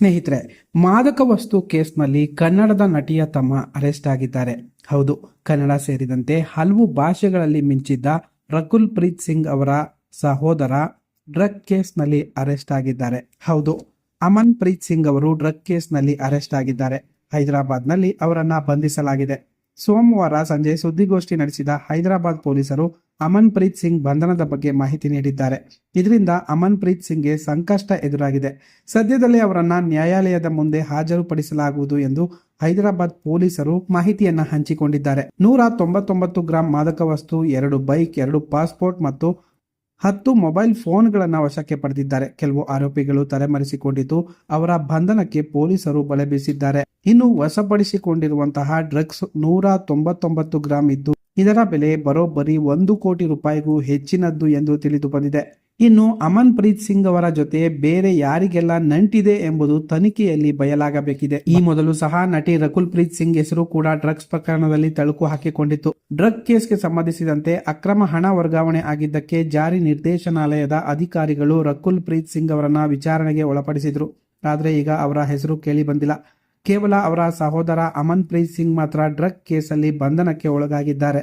ಸ್ನೇಹಿತರೆ, ಮಾದಕ ವಸ್ತು ಕೇಸ್ನಲ್ಲಿ ಕನ್ನಡದ ನಟಿಯ ತಮ್ಮ ಅರೆಸ್ಟ್ ಆಗಿದ್ದಾರೆ. ಹೌದು, ಕನ್ನಡ ಸೇರಿದಂತೆ ಹಲವು ಭಾಷೆಗಳಲ್ಲಿ ಮಿಂಚಿದ್ದ ರಕುಲ್ ಪ್ರೀತ್ ಸಿಂಗ್ ಅವರ ಸಹೋದರ ಡ್ರಗ್ ಕೇಸ್ನಲ್ಲಿ ಅರೆಸ್ಟ್ ಆಗಿದ್ದಾರೆ. ಹೌದು, ಅಮನ್ ಪ್ರೀತ್ ಸಿಂಗ್ ಅವರು ಡ್ರಗ್ ಕೇಸ್ನಲ್ಲಿ ಅರೆಸ್ಟ್ ಆಗಿದ್ದಾರೆ. ಹೈದರಾಬಾದ್ನಲ್ಲಿ ಅವರನ್ನ ಬಂಧಿಸಲಾಗಿದೆ. ಸೋಮವಾರ ಸಂಜೆ ಸುದ್ದಿಗೋಷ್ಠಿ ನಡೆಸಿದ ಹೈದರಾಬಾದ್ ಪೊಲೀಸರು ಅಮನ್ ಪ್ರೀತ್ ಸಿಂಗ್ ಬಂಧನದ ಬಗ್ಗೆ ಮಾಹಿತಿ ನೀಡಿದ್ದಾರೆ. ಇದರಿಂದ ಅಮನ್ ಪ್ರೀತ್ ಸಿಂಗ್ಗೆ ಸಂಕಷ್ಟ ಎದುರಾಗಿದೆ. ಸದ್ಯದಲ್ಲೇ ಅವರನ್ನ ನ್ಯಾಯಾಲಯದ ಮುಂದೆ ಹಾಜರುಪಡಿಸಲಾಗುವುದು ಎಂದು ಹೈದರಾಬಾದ್ ಪೊಲೀಸರು ಮಾಹಿತಿಯನ್ನ ಹಂಚಿಕೊಂಡಿದ್ದಾರೆ. 199 ಗ್ರಾಂ ಮಾದಕ ವಸ್ತು, 2 ಬೈಕ್, 2 ಪಾಸ್ಪೋರ್ಟ್ ಮತ್ತು 10 ಮೊಬೈಲ್ ಫೋನ್ಗಳನ್ನು ವಶಕ್ಕೆ ಪಡೆದಿದ್ದಾರೆ. ಕೆಲವು ಆರೋಪಿಗಳು ತಲೆಮರೆಸಿಕೊಂಡಿದ್ದು ಅವರ ಬಂಧನಕ್ಕೆ ಪೊಲೀಸರು ಬಲೆ ಬೀಸಿದ್ದಾರೆ. ಇನ್ನು ವಶಪಡಿಸಿಕೊಂಡಿರುವಂತಹ ಡ್ರಗ್ಸ್ 199 ಗ್ರಾಂ ಇದ್ದು ಇದರ ಬೆಲೆ ಬರೋಬ್ಬರಿ 1 ಕೋಟಿ ರೂಪಾಯಿಗೂ ಹೆಚ್ಚಿನದ್ದು ಎಂದು ತಿಳಿದು ಬಂದಿದೆ. ಇನ್ನು ಅಮನ್ ಪ್ರೀತ್ ಸಿಂಗ್ ಅವರ ಜೊತೆ ಬೇರೆ ಯಾರಿಗೆಲ್ಲ ನಂಟಿದೆ ಎಂಬುದು ತನಿಖೆಯಲ್ಲಿ ಬಯಲಾಗಬೇಕಿದೆ. ಈ ಮೊದಲು ಸಹ ನಟಿ ರಕುಲ್ ಪ್ರೀತ್ ಸಿಂಗ್ ಹೆಸರು ಕೂಡ ಡ್ರಗ್ಸ್ ಪ್ರಕರಣದಲ್ಲಿ ತಳುಕು ಹಾಕಿಕೊಂಡಿತ್ತು. ಡ್ರಗ್ ಕೇಸ್ಗೆ ಸಂಬಂಧಿಸಿದಂತೆ ಅಕ್ರಮ ಹಣ ವರ್ಗಾವಣೆ ಆಗಿದ್ದಕ್ಕೆ ಜಾರಿ ನಿರ್ದೇಶನಾಲಯದ ಅಧಿಕಾರಿಗಳು ರಕುಲ್ ಪ್ರೀತ್ ಸಿಂಗ್ ಅವರನ್ನ ವಿಚಾರಣೆಗೆ ಒಳಪಡಿಸಿದ್ರು. ಆದರೆ ಈಗ ಅವರ ಹೆಸರು ಕೇಳಿ ಬಂದಿಲ್ಲ. ಕೇವಲ ಅವರ ಸಹೋದರ ಅಮನ್ ಪ್ರೀತ್ ಸಿಂಗ್ ಮಾತ್ರ ಡ್ರಗ್ ಕೇಸಲ್ಲಿ ಬಂಧನಕ್ಕೆ ಒಳಗಾಗಿದ್ದಾರೆ.